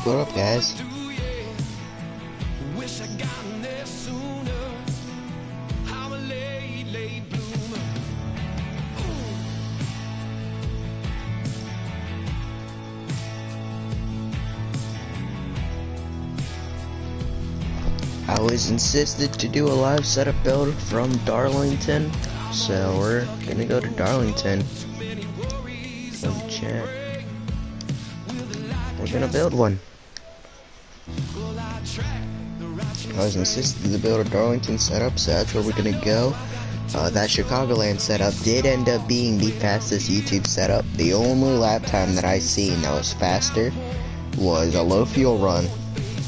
What up, guys? I was insisted to do a live setup build from Darlington, so we're gonna go to Darlington. Let me check. We're gonna build one. I was insisted to build a Darlington setup, so that's where we're gonna go. That Chicagoland setup did end up being the fastest YouTube setup. The only lap time that I seen that was faster was a low fuel run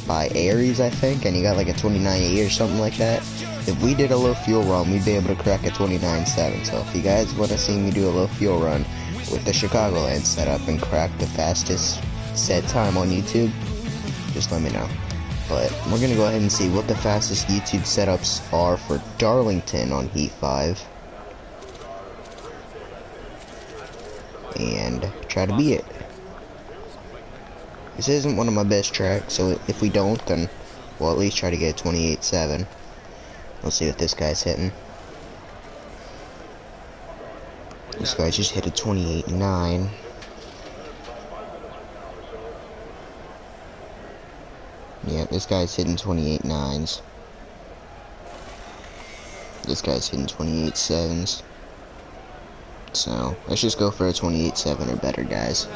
by Aries, I think, and he got like a 29.8 or something like that. If we did a low fuel run, we'd be able to crack a 29.7. So if you guys want to see me do a low fuel run with the Chicagoland setup and crack the fastest set time on YouTube, just let me know. But we're gonna go ahead and see what the fastest YouTube setups are for Darlington on Heat 5 and try to beat it. This isn't one of my best tracks, so if we don't, then we'll at least try to get a 28.7. We'll see what this guy's hitting. This guy just hit a 28.9. Yeah, this guy's hitting 28.9s. This guy's hitting 28.7s. So, let's just go for a 28.7 or better, guys.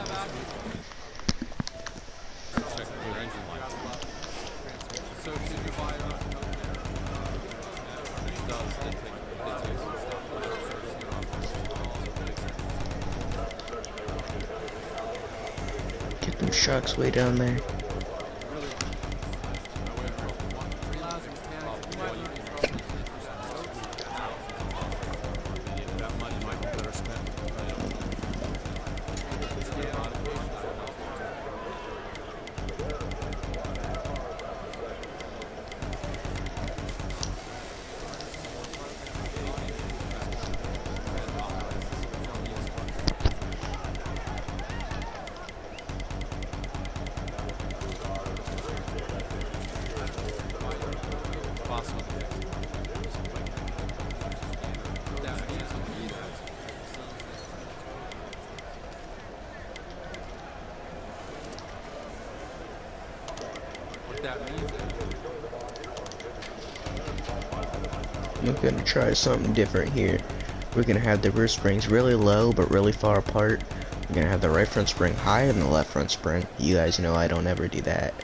Get them shocks way down there. I'm gonna try something different here. We're gonna have the rear springs really low but really far apart. We're gonna have the right front spring higher than the left front spring. You guys know I don't ever do that.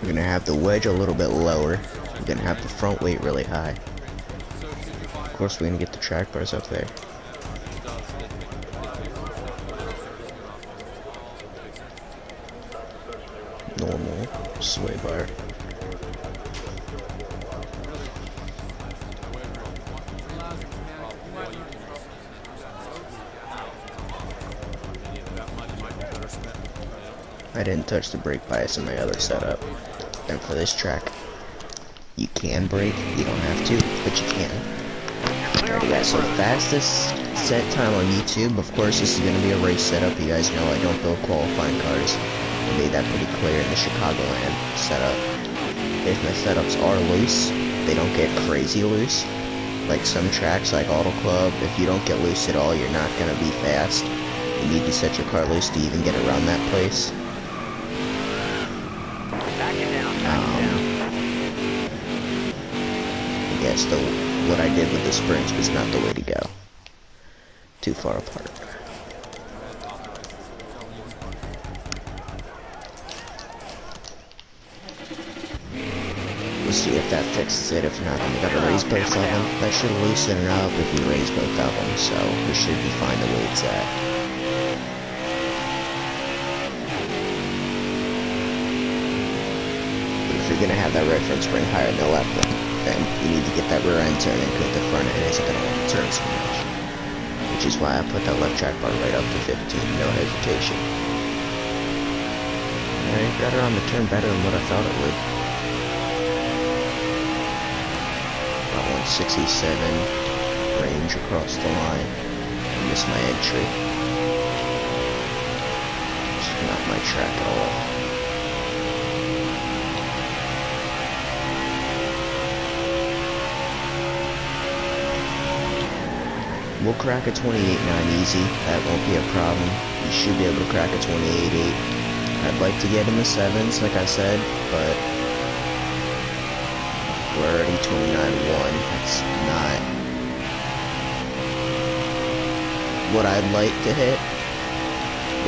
We're gonna have the wedge a little bit lower. We're gonna have the front weight really high. Of course, we're gonna get the track bars up there. Normal sway bar. I didn't touch the brake bias in my other setup. And for this track, you can brake. You don't have to, but you can. Alright guys, so fastest set time on YouTube. Of course, this is going to be a race setup. You guys know I don't build qualifying cars. I made that pretty clear in the Chicagoland setup. If my setups are loose, they don't get crazy loose. Like some tracks like Auto Club, if you don't get loose at all, you're not going to be fast. You need to set your car loose to even get around that place. I guess what I did with the springs was not the way to go. Too far apart. We'll see if that fixes it. If not, then we gotta raise both of them. That should loosen it up if we raise both of them, so we should be fine the way it's at. If you're gonna have that right front spring higher than the left one, then you need to get that rear end turning because the front end isn't gonna want to turn so much. Which is why I put that left track bar right up to 15, no hesitation. Alright, got her on the turn better than what I thought it would. About 167 range across the line. I missed my entry. track at all. We'll crack a 28.9 easy. That won't be a problem. You should be able to crack a 28.8. I'd like to get in the 7s, like I said, but we're already 29.1. That's not what I'd like to hit.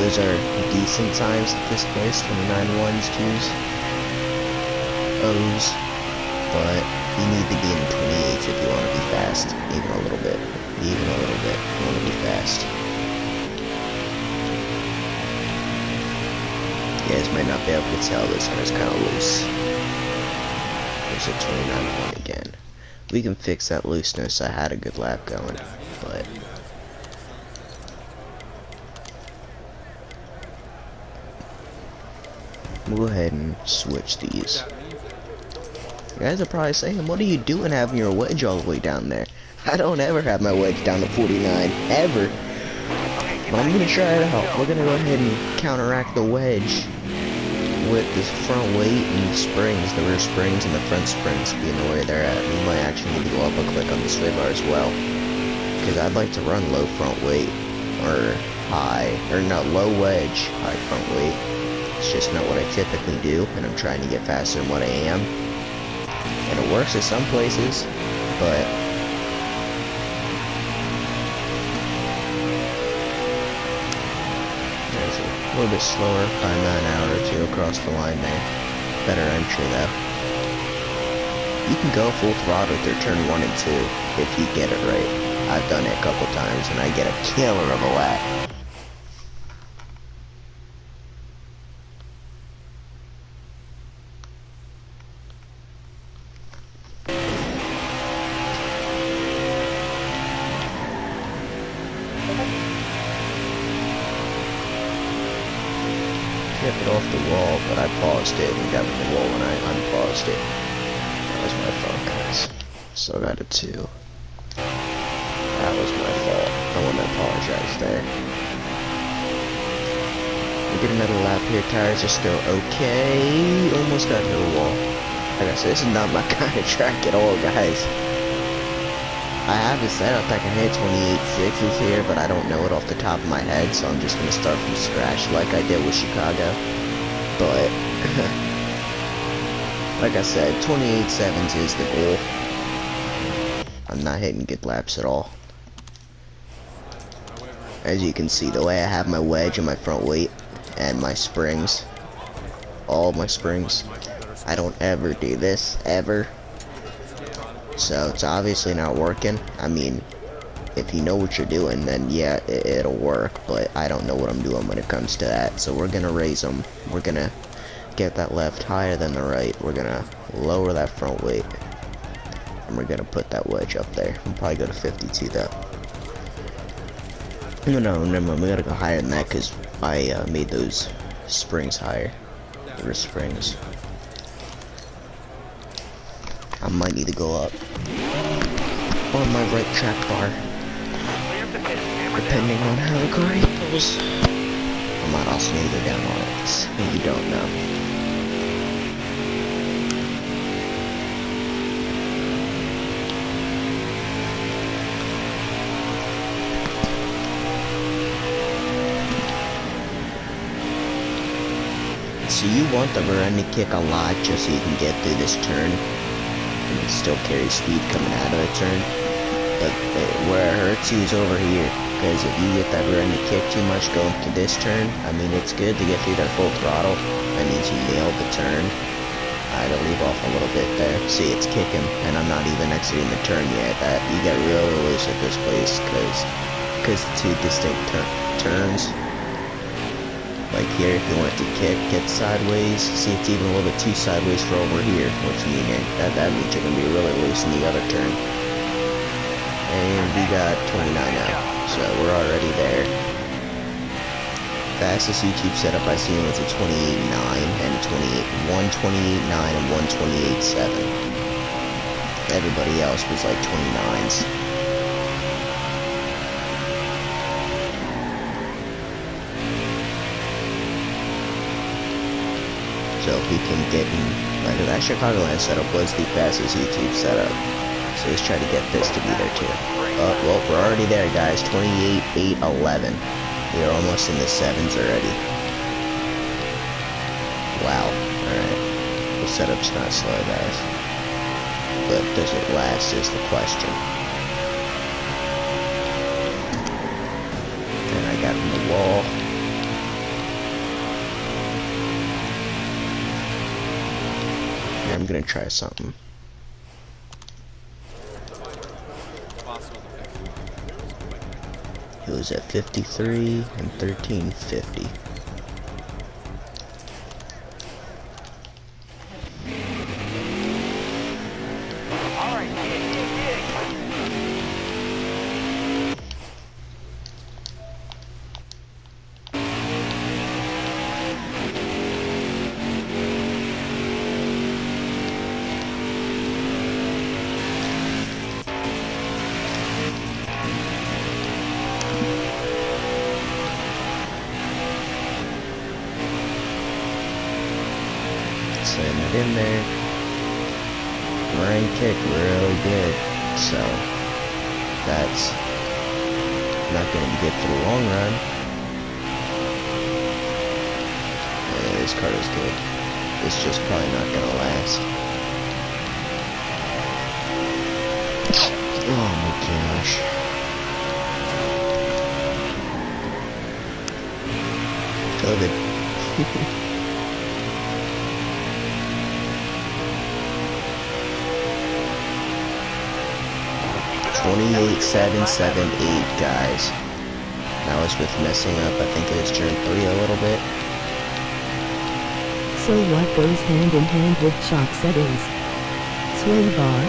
Those are decent times at this place, 29.1s, 2s, O's, but you need to be in the 28s if you want to be fast, even a little bit. Even a little bit. You want to be fast. You guys might not be able to tell this one is kind of loose. There's a 29.1 again. We can fix that looseness. I had a good lap going, but we'll go ahead and switch these. You guys are probably saying, what are you doing having your wedge all the way down there? I don't ever have my wedge down to 49, ever. But I'm going to try it out. We're going to go ahead and counteract the wedge with this front weight and springs, the rear springs and the front springs being the way they're at. We might actually need to go up a click on the sway bar as well. Because I'd like to run low front weight, or high, or not, low wedge, high front weight. It's just not what I typically do, and I'm trying to get faster than what I am. And it works at some places, but a little bit slower by an hour or two across the line there. Better entry though. You can go full throttle through turn 1 and 2 if you get it right. I've done it a couple times and I get a killer of a lap. Kept it off the wall, but I paused it and got in the wall when I unpaused it. That was my fault, guys. Still got a 2. That was my fault. I want to apologize there. We get another lap here. Tires are still okay. Almost got to the wall. Like I said, this is not my kind of track at all, guys. I have it set up I can hit 28.6s here, but I don't know it off the top of my head, so I'm just going to start from scratch like I did with Chicago. But, like I said, 28.7s is the goal. I'm not hitting good laps at all. As you can see, the way I have my wedge and my front weight and my springs, all my springs, I don't ever do this, ever. So it's obviously not working. I mean, if you know what you're doing, then yeah, it'll work, but I don't know what I'm doing when it comes to that. So we're gonna raise them. We're gonna get that left higher than the right. We're gonna lower that front weight, and we're gonna put that wedge up there. We'll probably go to 52 though. No, never mind. We gotta go higher than that because I made those springs higher. The rear springs. I might need to go up on my right track bar, depending on how the car handles. I might also need to go down on it, if you don't know. So you want the rear end to kick a lot just so you can get through this turn. And still carry speed coming out of the turn, but where it hurts you is over here, because if you get that rear end to kick too much going to this turn, I mean, it's good to get through that full throttle. That means you nailed the turn. I had to leave off a little bit there. See, it's kicking, and I'm not even exiting the turn yet. That you get real loose at this place, because two distinct turns. Like here, if you want it to kick, get sideways. See, it's even a little bit too sideways for over here, which means that means you're gonna be really loose in the other turn. And we got 29 now, so we're already there. Fastest YouTube setup I seen was a 28.9 and 128.9 and 128.7. Everybody else was like 29s. if we can get in, like, that Chicagoland setup was the fastest YouTube setup. So let's try to get this to be there too. Oh, well, we're already there, guys. 28, 8, 11. We are almost in the 7s already. Wow. Alright. The setup's not slow, guys. But does it last is the question. And I got in the wall. Here, I'm gonna try something. It was at 53 and 1350. Send it in there. Ryan kicked really good, so that's not going to be good for the long run. Yeah, this card is good. It's just probably not going to last. Oh my gosh. COVID. 28-7-7-8, guys. That was with messing up. I think it was turn 3 a little bit. So what goes hand in hand with shock settings? Swing bar.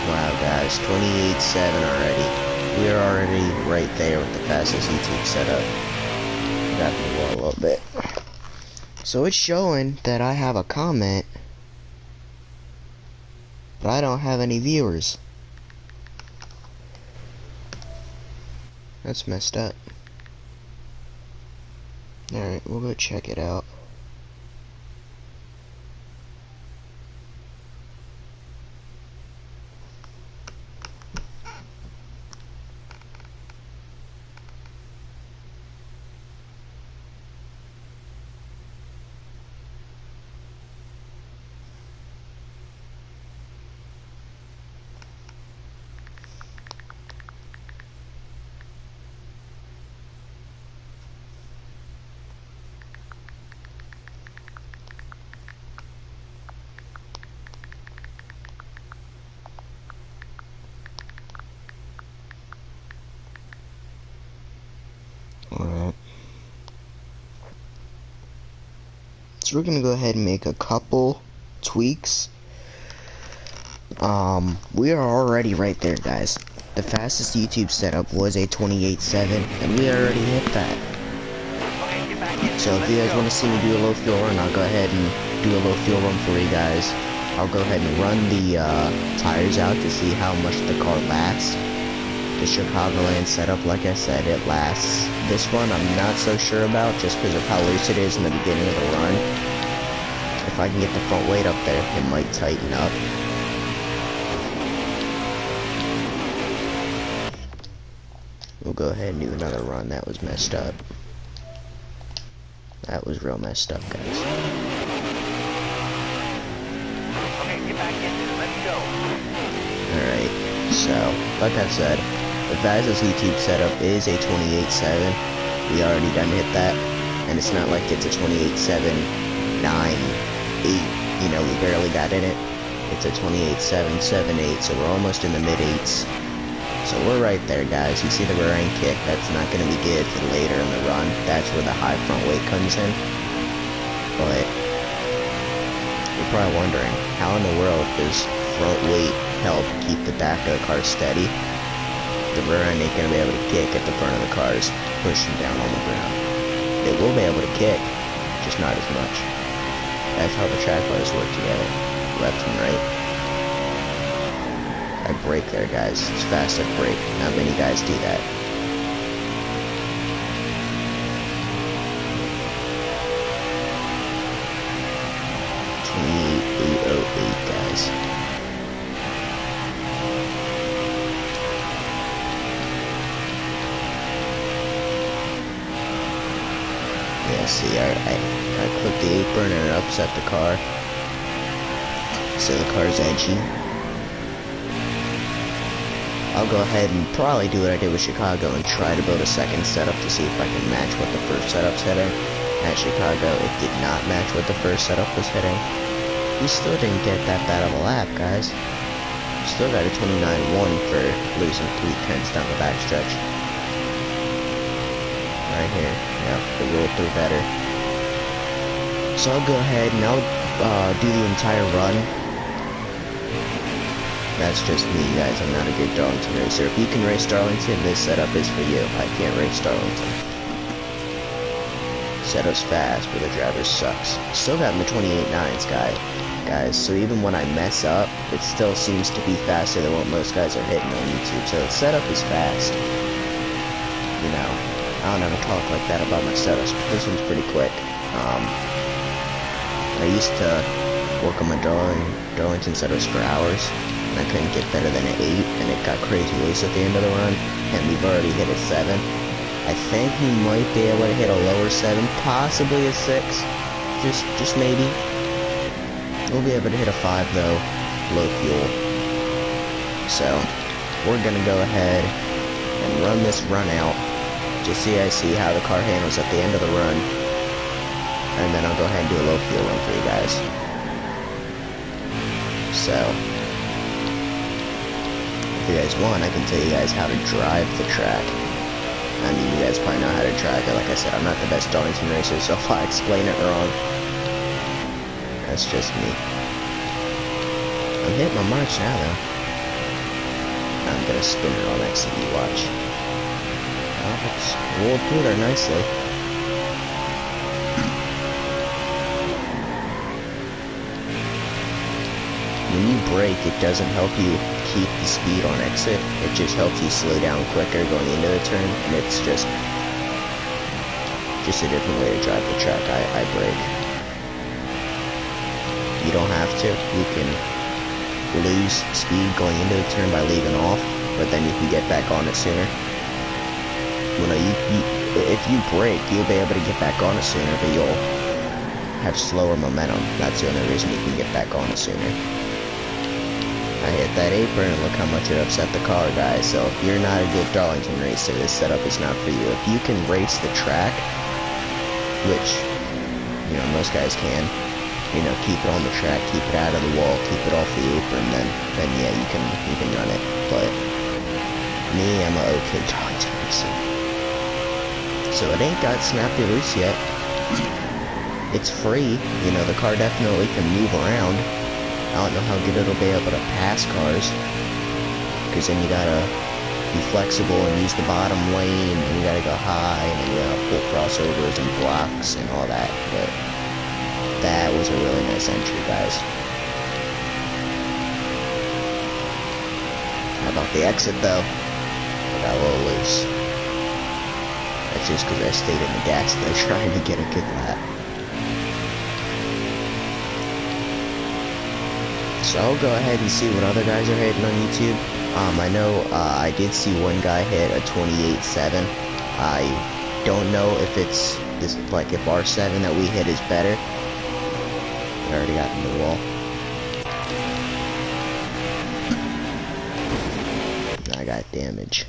Wow, guys, 28-7 already. We are already right there with the fastest YouTube setup. Got the wall a little bit. So it's showing that I have a comment, but I don't have any viewers. That's messed up. Alright, we'll go check it out. Alright. So we're gonna go ahead and make a couple tweaks. We are already right there, guys. The fastest YouTube setup was a 28-7, and we already hit that. So if you guys want to see me do a low fuel run, I'll go ahead and do a low fuel run for you guys. I'll go ahead and run the tires out to see how much the car lasts. The Chicagoland setup, like I said, it lasts. This one I'm not so sure about, just because of how loose it is in the beginning of the run. If I can get the front weight up there, it might tighten up. We'll go ahead and do another run. That was messed up. That was real messed up, guys. Okay, get back in there. Let's go. Alright, so, like I said, the fastest YouTube setup is a 28-7. We already done hit that. And it's not like it's a 28-7, 9, 8. You know, we barely got in it. It's a 28-7, 7, 8. So we're almost in the mid-8s. So we're right there, guys. You see the rear end kick. That's not going to be good for later in the run. That's where the high front weight comes in. But you're probably wondering, how in the world does front weight help keep the back of the car steady? The rear end ain't going to be able to kick if the front of the car is pushing down on the ground. It will be able to kick, just not as much. That's how the track bars work together, left and right. I brake there, guys. It's fast I brake. Not many guys do that. see, I clipped the apron and it upset the car. So the car's edgy. I'll go ahead and probably do what I did with Chicago and try to build a second setup to see if I can match what the first setup's hitting. At Chicago, it did not match what the first setup was hitting. We still didn't get that bad of a lap, guys. Still got a 29-1 for losing 3/10 down the backstretch. Right here. Yep, it rolled through better. So I'll go ahead and I'll do the entire run. That's just me, guys. I'm not a good Darlington racer. If you can race Darlington, this setup is for you. I can't race Darlington. Setup's fast, but the driver sucks. Still got in the 28.9s, guys. So even when I mess up, it still seems to be faster than what most guys are hitting on YouTube. So the setup is fast. You know, I don't ever talk like that about my setups, but this one's pretty quick. I used to work on my Darlington setups for hours. I couldn't get better than an 8, and it got crazy loose at the end of the run, and we've already hit a 7. I think we might be able to hit a lower 7, possibly a 6, just maybe. We'll be able to hit a 5 though, low fuel. So, we're gonna go ahead and run this run out, just so you guys see how the car handles at the end of the run, and then I'll go ahead and do a low fuel run for you guys. So, if you guys want, I can tell you guys how to drive the track. I mean, you guys probably know how to drive it. Like I said, I'm not the best Darlington racer, so if I explain it wrong, that's just me. I'm hitting my marks now, though. I'm gonna spin it on XCD, watch. Oh, it's rolled through there nicely. When you brake, it doesn't help you keep the speed on exit. It just helps you slow down quicker going into the turn, and it's just a different way to drive the track. I brake. You don't have to. You can lose speed going into the turn by leaving off, but then you can get back on it sooner. Well, no, if you brake, you'll be able to get back on it sooner, but you'll have slower momentum. That's the only reason you can get back on it sooner. I hit that apron and look how much it upset the car, guys. So if you're not a good Darlington racer, this setup is not for you. If you can race the track, which, you know, most guys can, you know, keep it on the track, keep it out of the wall, keep it off the apron, then yeah, you can run it. But me, I'm a okay Darlington racer. So it ain't got snappy loose yet. It's free, you know, the car definitely can move around. I don't know how good it'll be able to pass cars, because then you gotta be flexible and use the bottom lane, and you gotta go high, and then you gotta pull crossovers and blocks and all that. But that was a really nice entry, guys. How about the exit, though? I got a little loose. That's just because I stayed in the gas though, trying to get a good lap. So I'll go ahead and see what other guys are hitting on YouTube. I know I did see one guy hit a 28.7. I don't know if it's this, like, if our 7 that we hit is better. I already got in the wall. I got damage.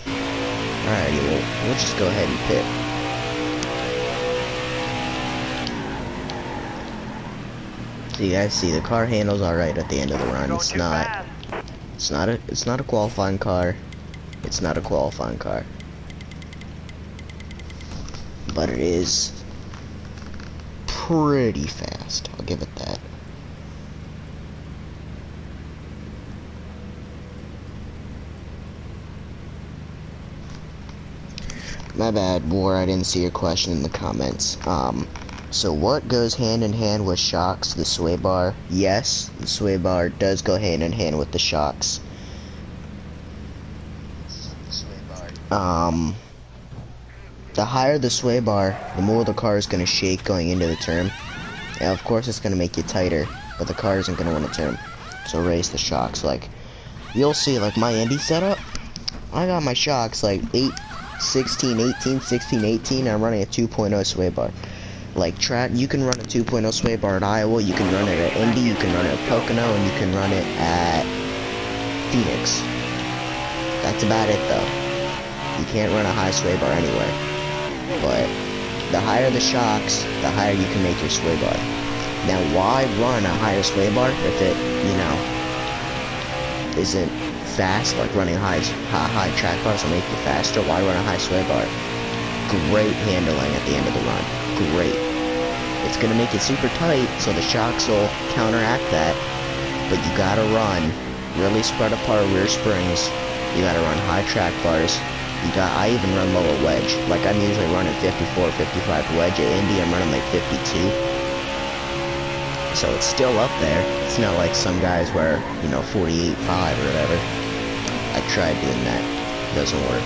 Alrighty, we'll just go ahead and pit. So you guys see the car handles alright at the end of the run. It's not a qualifying car. It's not a qualifying car. But it is pretty fast. I'll give it that. My bad, War, I didn't see your question in the comments. So what goes hand in hand with shocks? The sway bar. Yes, the sway bar does go hand in hand with the shocks. The higher the sway bar, the more the car is going to shake going into the turn. And of course it's going to make you tighter, but the car isn't going to want to turn. So raise the shocks. Like, you'll see, like my Indy setup, I got my shocks like 8 16, 18, I'm running a 2.0 sway bar. Like track, you can run a 2.0 sway bar at Iowa, you can run it at Indy, you can run it at Pocono, and you can run it at Phoenix. That's about it though. You can't run a high sway bar anywhere. But the higher the shocks, the higher you can make your sway bar. Now why run a higher sway bar if it, you know, isn't fast, like running high track bars will make you faster? Why run a high sway bar? Great handling at the end of the run. Great. It's gonna make it super tight, so the shocks will counteract that, but you gotta run really spread apart rear springs. You gotta run high track bars. I even run lower wedge. Like I'm usually running 54, 55 wedge. At Indy, I'm running like 52. So it's still up there. It's not like some guys where, you know, 48.5 or whatever. I tried doing that. It doesn't work.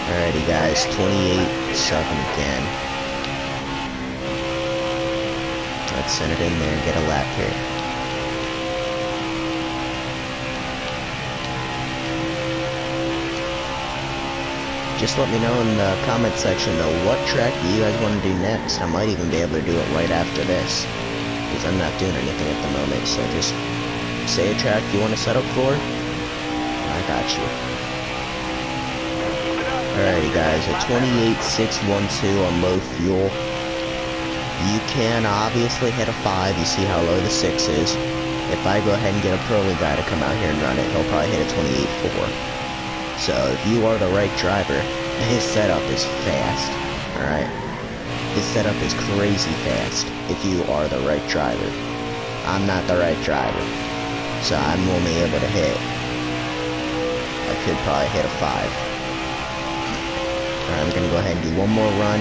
Alrighty guys, 28.7 again. Let's send it in there and get a lap here. Just let me know in the comment section though, what track do you guys want to do next? I might even be able to do it right after this, because I'm not doing anything at the moment, so just say a track you want to set up for. I got you. Alrighty guys, a 28.612 on low fuel. You can obviously hit a 5, you see how low the 6 is. If I go ahead and get a pro guy to come out here and run it, he'll probably hit a 28.4. So, if you are the right driver, his setup is fast, alright? His setup is crazy fast, if you are the right driver. I'm not the right driver, so I'm only able to hit. I could probably hit a 5. Alright, I'm gonna go ahead and do one more run.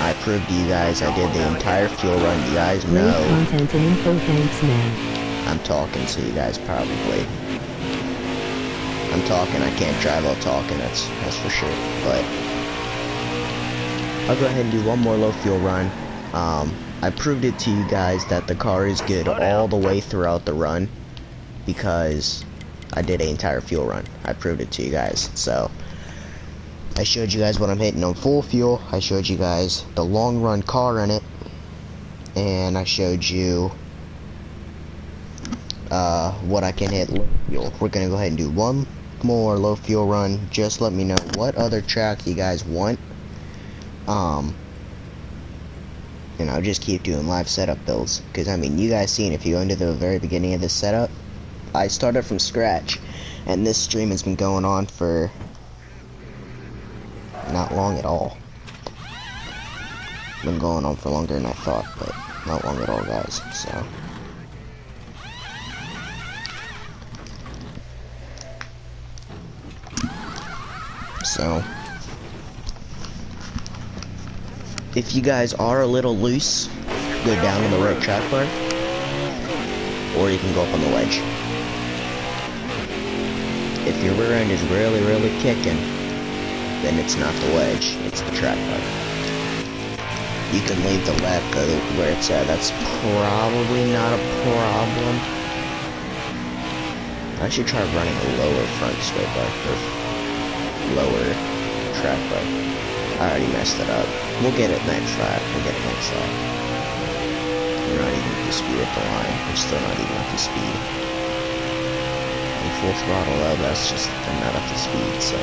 I proved to you guys I did the entire fuel run. You guys know. Content and info, thanks, man. I'm talking to you guys probably. I'm talking, I can't drive while talking, that's for sure, but I'll go ahead and do one more low fuel run. I proved it to you guys that the car is good all the way throughout the run, because I did an entire fuel run. I proved it to you guys, so I showed you guys what I'm hitting on full fuel, I showed you guys the long run car in it, and I showed you what I can hit low fuel. We're gonna go ahead and do one more low fuel run. Just let me know what other track you guys want. And I'll just keep doing live setup builds, because I mean, you guys seen, if you go into the very beginning of this setup, I started from scratch, and this stream has been going on for not long at all. Been going on for longer than I thought, but not long at all, guys. So if you guys are a little loose, go down on the right track bar, or you can go up on the wedge. If your rear end is really kicking, then it's not the wedge, it's the track bar. You can leave the left where it's at, that's probably not a problem. I should try running a lower front sway bar, or lower track bar. I already messed it up. We'll get it next lap. We're not even at the speed at the line. We're still not even at the speed. And full throttle up, that's just, I'm not at the speed, so.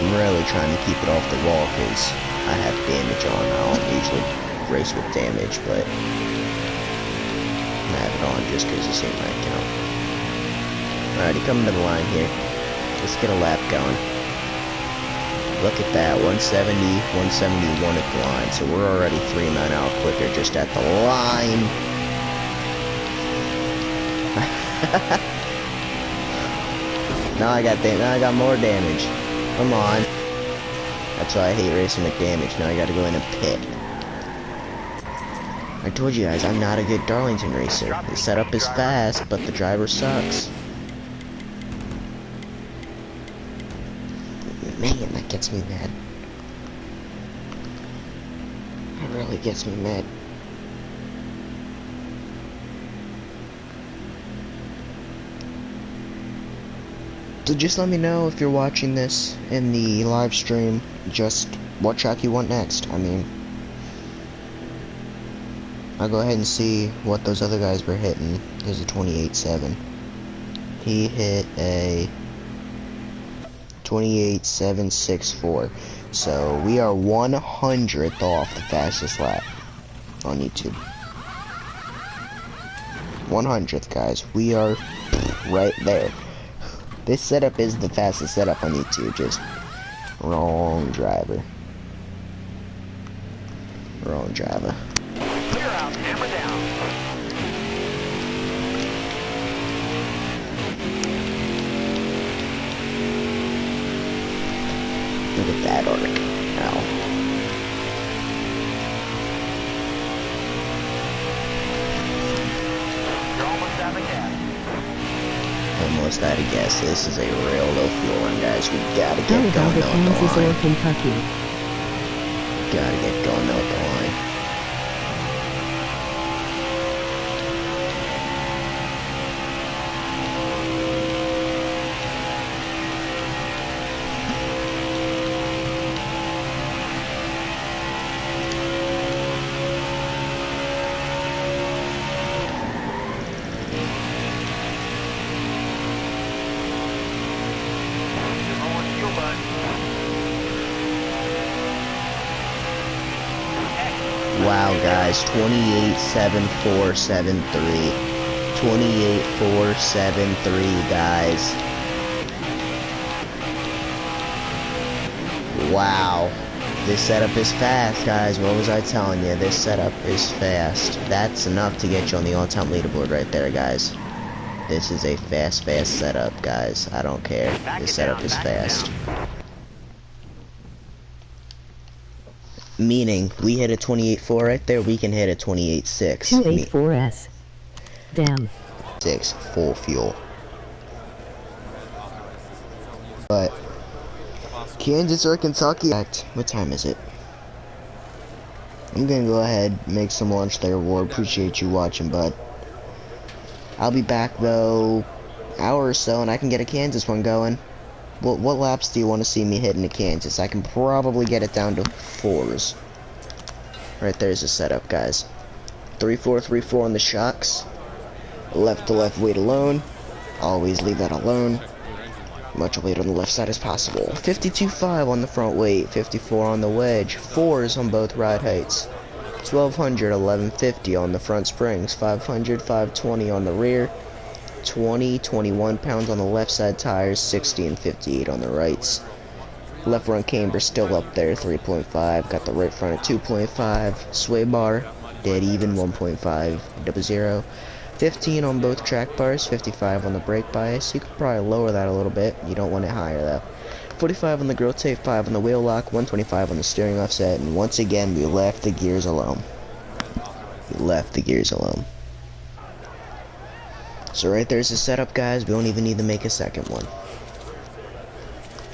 I'm really trying to keep it off the wall because I have damage on. I don't usually race with damage, but I have it on just because it's in my account. Alrighty, coming to the line here. Let's get a lap going. Look at that, 170, 171 at the line. So we're already 3 miles quicker just at the line. Now I got more damage. Come on. That's why I hate racing with damage. Now I gotta go in a pit. I told you guys, I'm not a good Darlington racer. The setup is fast, but the driver sucks. Man, that gets me mad. It really gets me mad. So just let me know if you're watching this in the live stream, just what track you want next. I mean, I'll go ahead and see what those other guys were hitting. There's a 28.7. He hit a 28.764. So we are 100th off the fastest lap on YouTube. 100th, guys. We are right there. This setup is the fastest setup on YouTube. Just wrong driver. Wrong driver. Clear out, hammer down. Look at that arc. Ow. You're almost out of gas. Almost out of gas. This is a real low fuel run, guys. We gotta get Don't going go to on the Kansas or line. Kentucky. Gotta get going on the line. You're rolling fuel, bud. Wow, guys, 28.7473. 28.473, guys. Wow. This setup is fast, guys. What was I telling you? This setup is fast. That's enough to get you on the all-time leaderboard right there, guys. This is a fast setup, guys. I don't care. This setup is fast. Meaning, we hit a 28.4 right there, we can hit a 28.6. 284S. Damn. 6 full fuel. But Kansas or Kentucky, what time is it? I'm gonna go ahead, make some lunch there, Ward. Appreciate you watching, bud. I'll be back though, hour or so, and I can get a Kansas one going. What laps do you want to see me hitting to Kansas? I can probably get it down to 4s. Right there's the setup, guys. 3-4, 3-4 on the shocks. Left to left weight alone. Always leave that alone. Much weight on the left side as possible. 52.5 on the front weight. 54 on the wedge. 4s on both ride heights. 1200, 1150 on the front springs. 500, 520 on the rear. 20, 21 pounds on the left side tires, 60 and 58 on the rights. Left front camber still up there, 3.5. Got the right front at 2.5. Sway bar, dead even, 1.5. 00. 15 on both track bars, 55 on the brake bias. You could probably lower that a little bit. You don't want it higher though. 45 on the grill tape, 5 on the wheel lock, 125 on the steering offset, and once again we left the gears alone. We left the gears alone. So right there's the setup, guys. We don't even need to make a second one.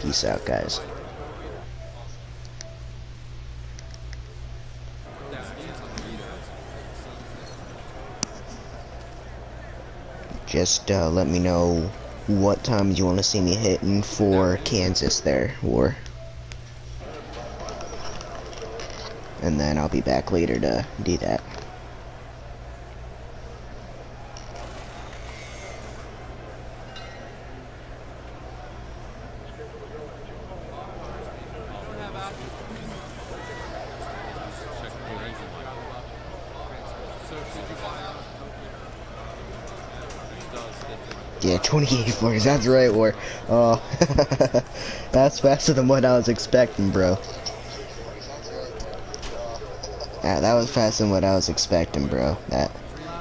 Peace out, guys. Just let me know what times you want to see me hitting for Kansas there, or and then I'll be back later to do that. Yeah, 28 floors, that's right, War. Oh, that's faster than what I was expecting, bro. Yeah, that was faster than what I was expecting, bro.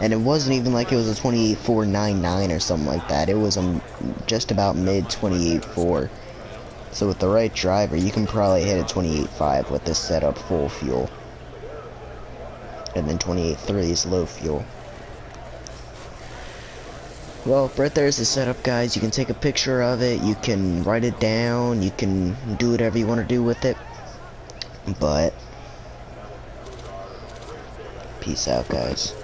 And it wasn't even like it was a 28.499 or something like that. It was just about mid 28.4. So with the right driver, you can probably hit a 28.5 with this setup full fuel. And then 28.3 is low fuel. Well, right there's the setup, guys. You can take a picture of it, you can write it down, you can do whatever you want to do with it. But peace out, guys.